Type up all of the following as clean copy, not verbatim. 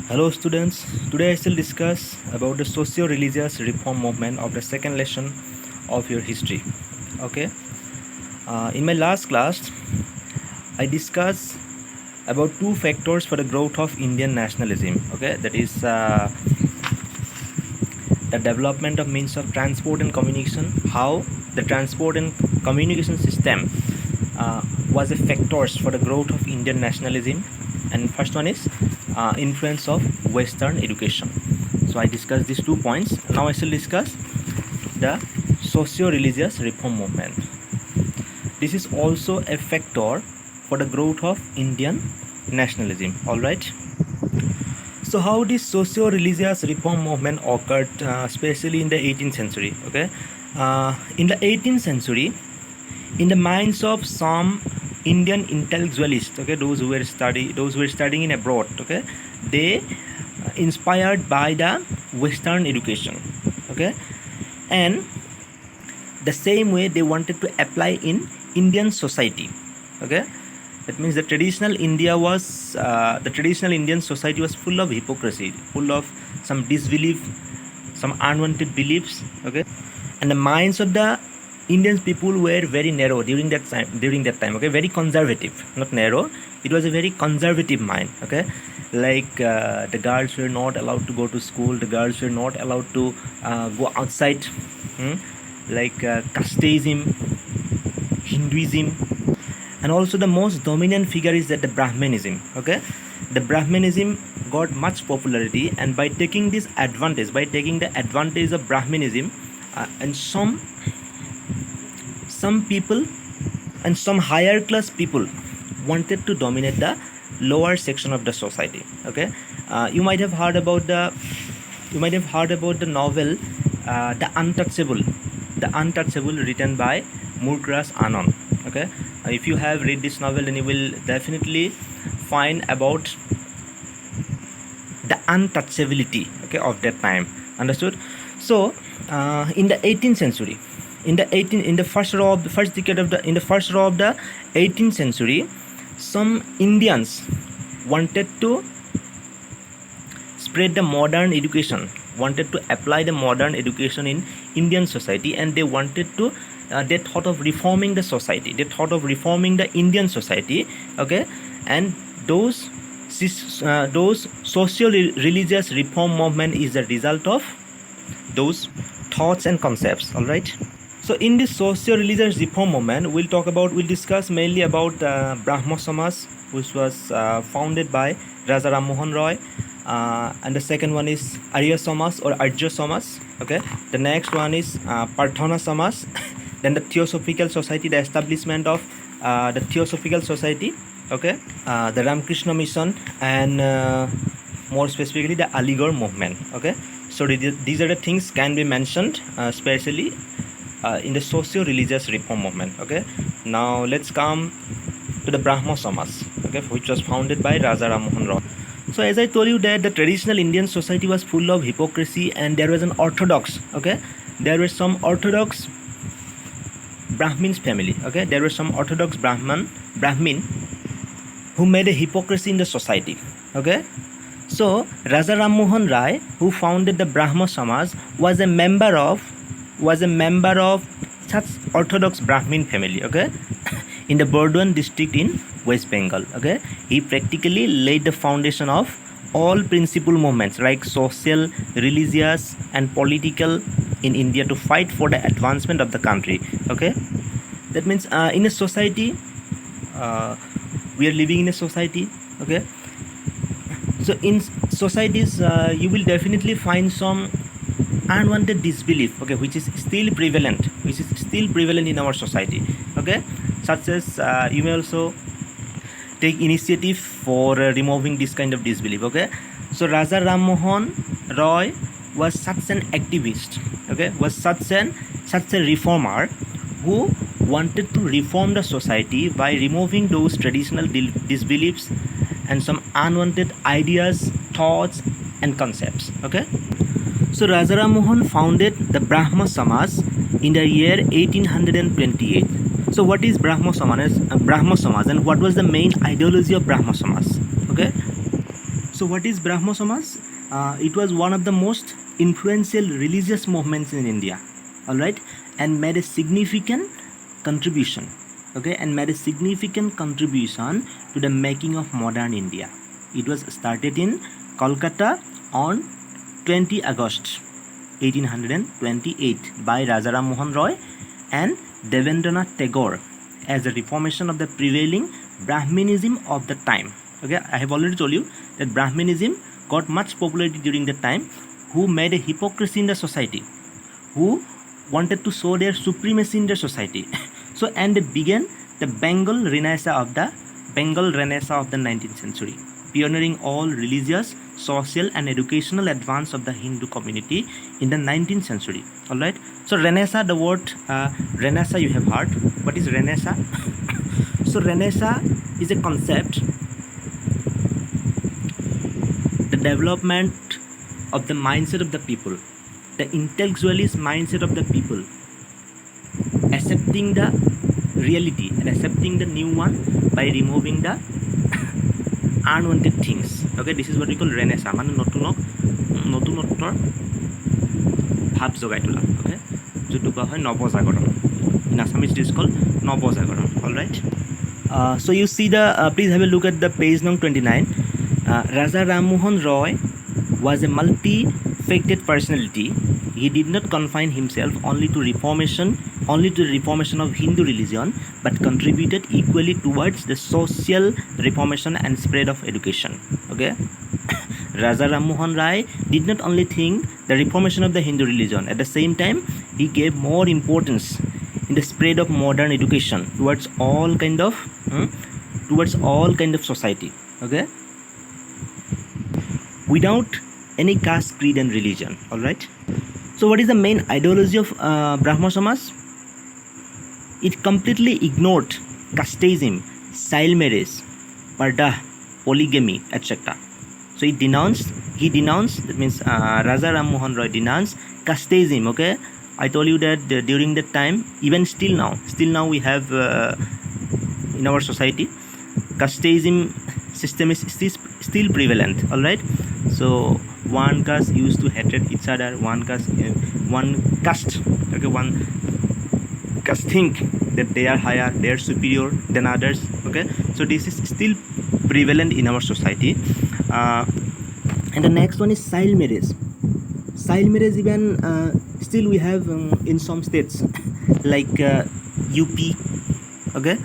Hello students, today I shall discuss about the socio-religious reform movement of the second lesson of your history. Okay, in my last class I discussed about two factors for the growth of Indian nationalism. Okay, that is the development of means of transport and communication, how the transport and communication system was a factors for the growth of Indian nationalism, and first one is influence of Western education. So I discussed these 2 points. Now I shall discuss the socio-religious reform movement. This is also a factor for the growth of Indian nationalism. All right. So how this socio-religious reform movement occurred, especially in the 18th century. Okay, in the 18th century, in the minds of some Indian intellectualists, okay, those who were studying in abroad, okay, they inspired by the Western education, okay, and the same way they wanted to apply in Indian society, okay. That means the traditional Indian society was full of hypocrisy, full of some disbelief, some unwanted beliefs, okay, and the minds of the Indian people were very narrow during that time, okay, very conservative, not narrow. It was a very conservative mind, okay. Like the girls were not allowed to go to school, the girls were not allowed to go outside, like casteism, Hinduism, and also the most dominant figure is that the Brahmanism, okay. The Brahmanism got much popularity, and by taking the advantage of Brahmanism, and some people and some higher class people wanted to dominate the lower section of the society, okay. You might have heard about the novel the Untouchable, written by Murkras Anand, okay. If you have read this novel, then you will definitely find about the untouchability, okay, of that time. Understood? So in the 18th century, in the first row of the 18th century, some Indians wanted to spread the modern education, wanted to apply the modern education in Indian society, and they wanted to they thought of reforming the society, they thought of reforming the Indian society, okay. And those socio-religious reform movement is the result of those thoughts and concepts. All right. So in this socio-religious reform movement, we'll discuss mainly about Brahmo Samaj, which was founded by Raja Ram Mohan Roy, and the second one is Arya Samaj or Arya Samaj. Okay, the next one is Parthana Samaj. Then the Theosophical Society, the establishment of the Theosophical Society. Okay, the Ramakrishna Mission, and more specifically the Aligarh movement. Okay, so these are the things can be mentioned, especially in the socio-religious reform movement. Okay, now let's come to the Brahmo Samaj, okay, which was founded by Raja Ram Mohan Roy. So as I told you that the traditional Indian society was full of hypocrisy, and there was an orthodox, okay, there were some orthodox Brahmins family, okay, there were some orthodox Brahmin who made a hypocrisy in the society, okay. So Raja Ram Mohan Rai, who founded the Brahmo Samaj, was a member of such orthodox Brahmin family, okay, in the Burdwan district in West Bengal, okay. He practically laid the foundation of all principal movements like social, religious, and political in India to fight for the advancement of the country, okay. That means in a society, we are living in a society, okay. So in societies, you will definitely find some unwanted disbelief, okay, which is still prevalent in our society, okay, such as you may also take initiative for removing this kind of disbelief, okay. So Raja Ram Mohan Roy was such an activist, okay, was such a reformer who wanted to reform the society by removing those traditional disbeliefs and some unwanted ideas, thoughts, and concepts, okay. So Raja Ram Mohan founded the Brahmo Samaj in the year 1828. So what is Brahmo Samaj and what was the main ideology of Brahmo Samaj? Okay. So what is Brahmo Samaj? It was one of the most influential religious movements in India, all right, and made a significant contribution, okay, and made a significant contribution to the making of modern India. It was started in Kolkata on 20 August 1828 by Raja Ram Mohan Roy and Devendranath Tagore as a reformation of the prevailing Brahminism of the time. Okay, I have already told you that Brahminism got much popularity during the time, who made a hypocrisy in the society, who wanted to show their supremacy in the society. So, and they began the Bengal Renaissance of the 19th century, pioneering all religious, social, and educational advance of the Hindu community in the 19th century. All right. So, Renaissance, the word Renaissance you have heard. What is Renaissance? So, Renaissance is a concept, the development of the mindset of the people, the intellectualist mindset of the people, accepting the reality and accepting the new one by removing the unwanted things. Okay, this is what we call Renaissance. মানে নতুনত্বৰ ভাৱ জগাই তোলা, okay, যোনটো কোৱা হয় নৱজাগৰণ. In Assamese it is called নৱজাগৰণ. All right. So you see the please have a look at the page number 29. Raja Ram Mohan Roy was a multi-faceted personality. He did not confine himself only to the reformation of Hindu religion, but contributed equally towards the social reformation and spread of education. Okay. Raja Ram Mohan Roy did not only think the reformation of the Hindu religion, at the same time he gave more importance in the spread of modern education towards all kind of society. Okay, without any caste, creed, and religion. All right. So what is the main ideology of Brahmo Samaj? It completely ignored casteism, child marriage, parda, polygamy, etc. So he denounced, that means Raja Ram Mohan Roy denounced casteism. Okay, I told you that during that time, even still now we have in our society, casteism system is still prevalent. All right. So one caste used to hate each other, one caste think that they are higher, they are superior than others. Okay, so this is still prevalent in our society. And the next one is child marriage. Even still we have in some states like UP. Okay,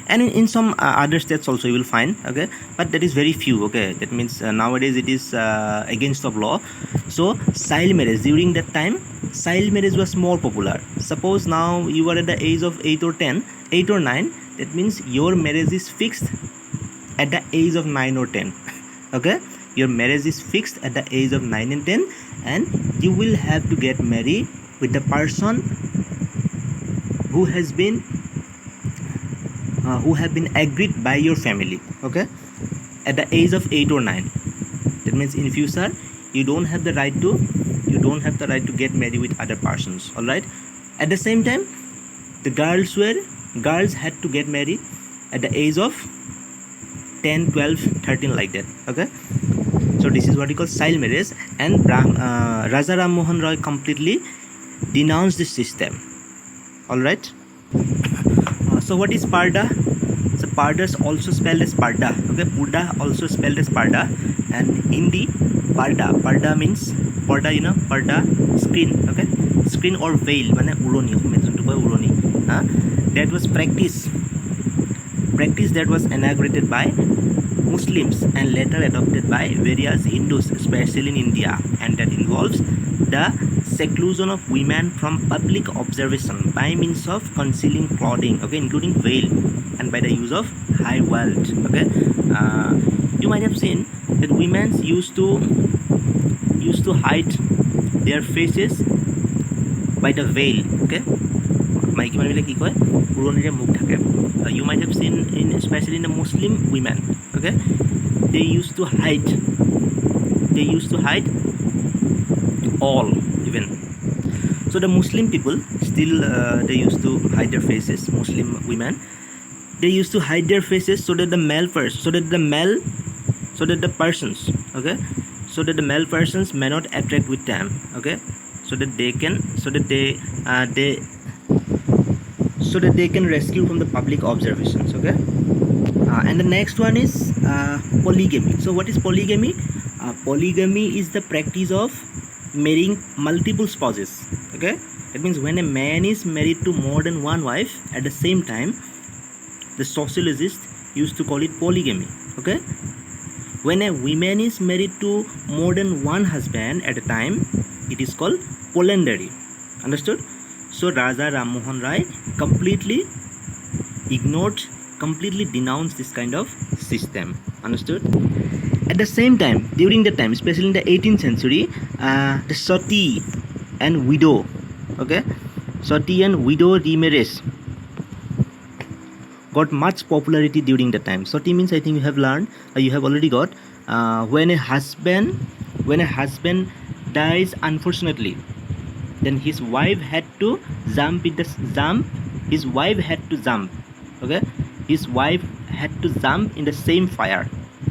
and in some other states also you will find. Okay, but that is very few. Okay, that means nowadays it is against the law. So child marriage, during that time child marriage was more popular. Suppose now you are at the age of 8 or 9, that means your marriage is fixed at the age of 9 or 10. Okay, your marriage is fixed at the age of 9 and 10, and you will have to get married with the person who have been agreed by your family. Okay, at the age of 8 or 9. That means in future you don't have the right to get married with other persons. All right. At the same time, the girls had to get married at the age of 10, 12, 13, like that. Okay, so this is what we call child marriage, and Raja Ram Mohan Roy completely denounced this system. All right. So what is parda? So parda is also spelled as parda. Okay, purda also spelled as parda, and Hindi parda means parda, you know, parda screen. Okay, screen or veil, mane uroni, uroni. That was practice that was inaugurated by Muslims and later adopted by various Hindus, especially in India, and that involves the seclusion of women from public observation by means of concealing clothing, okay, including veil, and by the use of high wealth. Okay, you might have seen that women used to hide their faces by the veil. Okay, মাইকী মানুহবিলাক কি কয়, উৰণিৰে মুখ ঢাকে. You might have seen especially in the Muslim women. Okay, they used to hide all, even. So the Muslim people still they used to hide their faces. Muslim women, they used to hide their faces so that the male so that the persons, okay, so that the male persons may not attract with them, okay, so that they can, so that they can rescue from the public observations, okay. And the next one is polygamy. So what is polygamy? Polygamy is the practice of marrying multiple spouses, okay. That means when a man is married to more than one wife at the same time, the sociologists used to call it polygamy, okay. When a woman is married to more than one husband at a time, it is called polyandry. Understood? So Raja Ram Mohan Rai completely ignored, completely denounced this kind of system. Understood? At the same time, during the time, especially in the 18th century, the sati and widow, okay, sati and widow remarriage got much popularity during the time. Sati means, I think you have learned, you have already got, when a husband dies unfortunately, then his wife had to jump, his wife had to jump, okay, his wife had to jump in the same fire,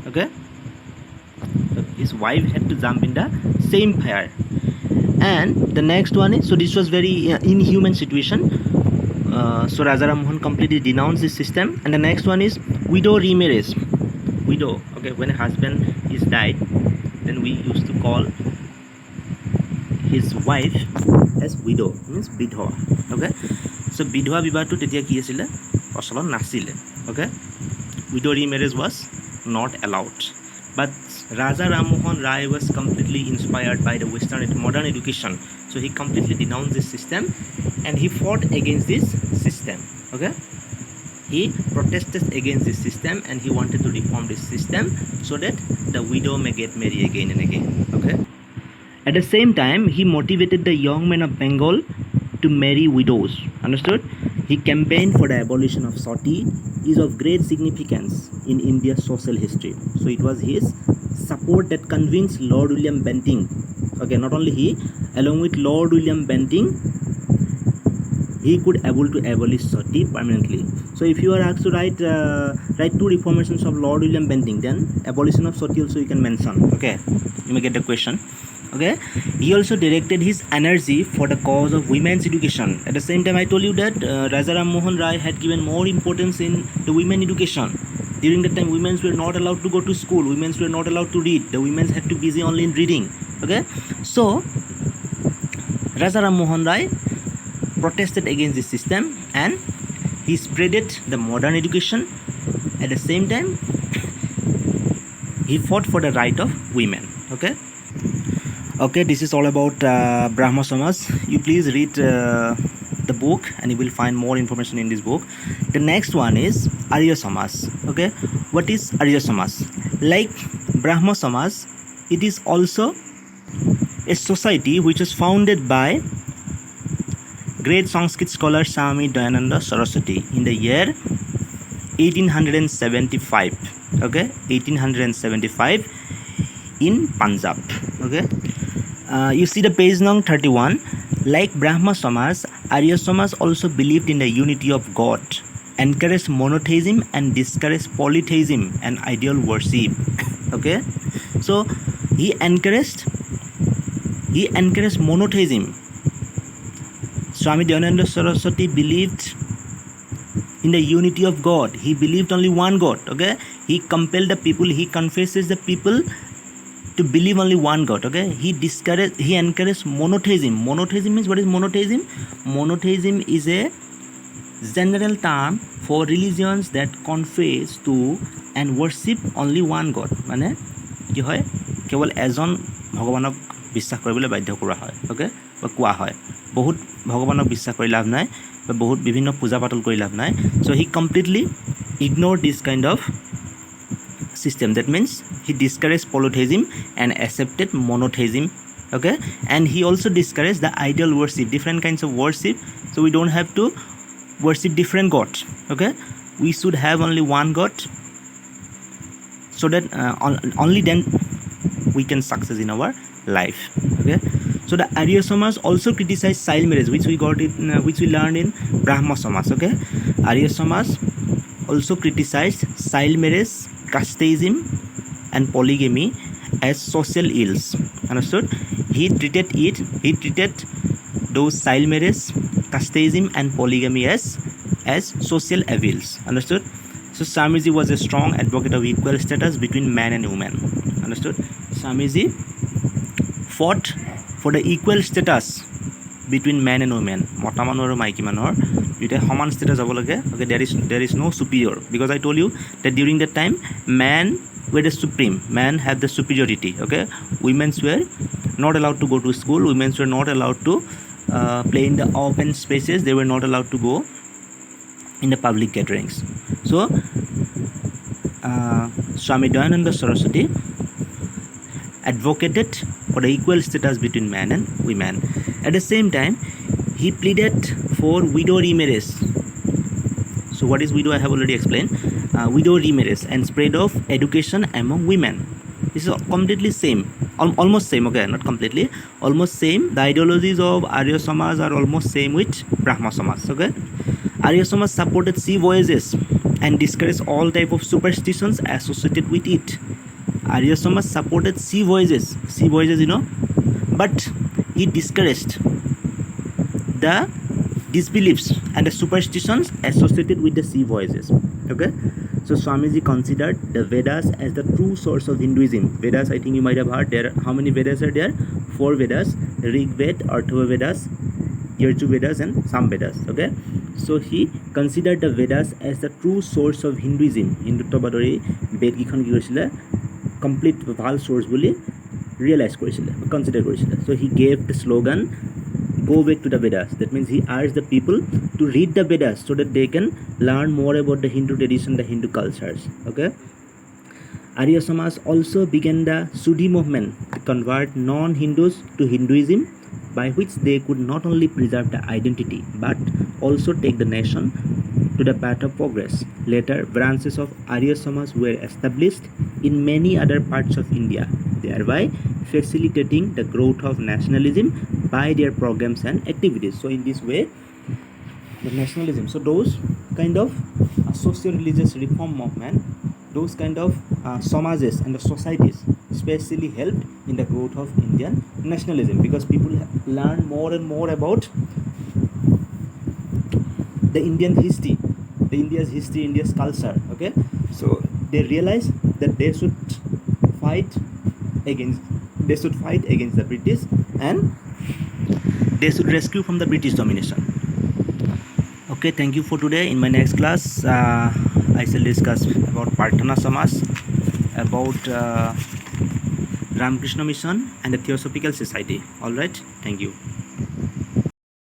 okay, so his wife had to jump in the same fire. And the next one is, so this was very inhuman situation, so Raja Ram Mohan completely denounced this system. And the next one is widow remarriage. Widow, okay, when a husband is died, then we used to call his wife as widow, means bidhwa, okay. So bidhwa bibato tetia ki asile procholon nasile, okay. Widow remarriage was not allowed. But Raja Ram Mohan Rai was completely inspired by the Western modern education, so he completely denounced this system and he fought against this system, okay. He protested against this system and he wanted to reform this system so that the widow may get married again and again, okay. At the same time, he motivated the young men of Bengal to marry widows. Understood? He campaigned for the abolition of sati, is of great significance in India's social history. So it was his support that convinced Lord William Bentinck, okay, not only he, along with Lord William Bentinck, he could able to abolish sati permanently. So if you are asked to write two reformations of Lord William Bentinck, then abolition of sati also you can mention, okay, you may get the question. Okay, he also directed his energy for the cause of women's education. At the same time, I told you that Raja Ram Mohan Rai had given more importance in the women education. During that time, women were not allowed to go to school. Women were not allowed to read. The women had to be busy only in reading. Okay, so Raja Ram Mohan Rai protested against this system and he spreaded the modern education. At the same time, he fought for the right of women. Okay. Okay, this is all about Brahmo Samaj. You please read the book and you will find more information in this book. The next one is Arya Samaj. Okay, what is Arya Samaj? Like Brahmo Samaj, it is also a society which was founded by great Sanskrit scholar Swami Dayananda Saraswati in the year 1875. Okay, 1875 in Punjab. Okay. You see the page number 31. Like Brahmo Samaj, Arya Samaj also believed in the unity of God, encouraged monotheism and discouraged polytheism and ideal worship. Okay, so he encouraged monotheism. Swami Dayananda Saraswati believed in the unity of God. He believed only one God. Okay, he compelled the people, he confesses the people to believe only one God. Okay, he encouraged monotheism. Monotheism means, what is monotheism? Monotheism is a general term for religions that confess to and worship only one God. মানে কি হয়, কেৱল এজন ভগৱানক বিশ্বাস কৰিবলৈ বাধ্য কৰা হয়। ওকে, বা কোৱা হয় বহুত ভগৱানক বিশ্বাস কৰি লাভ নাই বা বহুত বিভিন্ন পূজা পাতল কৰি লাভ নাই। So he completely ignored this kind of system. That means he discouraged polytheism and accepted monotheism. Okay, and he also discouraged the idol worship, different kinds of worship. So we don't have to worship different gods. Okay, we should have only one God, so that only then we can success in our life. Okay, so the Arya Samaj also criticized child marriage, which we learned in Brahmo Samaj. Okay, Arya Samaj also criticized child marriage, casteism, and polygamy as social ills. Understood? He treated those child marriage, casteism, and polygamy as social evils. Understood? So Swamiji was a strong advocate of equal status between man and woman. Understood? Swamiji fought for the equal status between man and women. Mota manor aru maiki manor duita saman status hobo lage. Okay, there is no superior, because I told you that during that time man were the supreme, man had the superiority. Okay, women were not allowed to go to school, women were not allowed to play in the open spaces, they were not allowed to go in the public gatherings. So Swami Dayananda Saraswati advocated for the equal status between man and women. At the same time, he pleaded for widow remarriage. So what is widow? I have already explained. Widow remarriage and spread of education among women. This is completely same, almost same. Okay, not completely, almost same. The ideologies of Arya Samaj are almost same with Brahmo Samaj. Okay, Arya Samaj supported sea voyages and discouraged all type of superstitions associated with it. Arya Samaj supported sea voyages, you know, but he discouraged the disbeliefs and the superstitions associated with the sea voyages. Okay, so Swamiji considered the Vedas as the true source of Hinduism. Vedas, I think you might have heard, there how many Vedas are there? 4 Vedas: Rig Veda, Atharva Vedas, Yajur Vedas, and Sam Vedas. Okay, so he considered the Vedas as the true source of Hinduism. Hinduttabadori Ved gikhon ki korisile complete ভাল source বুলি realize কৰিছিলে, consider কৰিছিলে. So he gave the slogan, go back to the Vedas. That means he urged the people to read the Vedas so that they can learn more about the Hindu tradition, the Hindu cultures. Okay, Arya Samaj also began the Sudhi movement to convert non-Hindus to Hinduism, by which they could not only preserve the identity but also take the nation to the path of progress. Later, branches of Arya Samaj were established in many other parts of India, thereby facilitating the growth of nationalism by their programs and activities. So in this way, the nationalism, so those kind of socio-religious reform movement, those kind of samajas and the societies especially helped in the growth of Indian nationalism, because people learn more and more about the Indian history, the India's history, India's culture. Okay, so they realize that they should fight against the British, and they should rescue from the British domination. Okay, thank you for today. In my next class, I shall discuss about Prarthana Samaj, about Ramakrishna Mission, and the Theosophical Society. All right, thank you.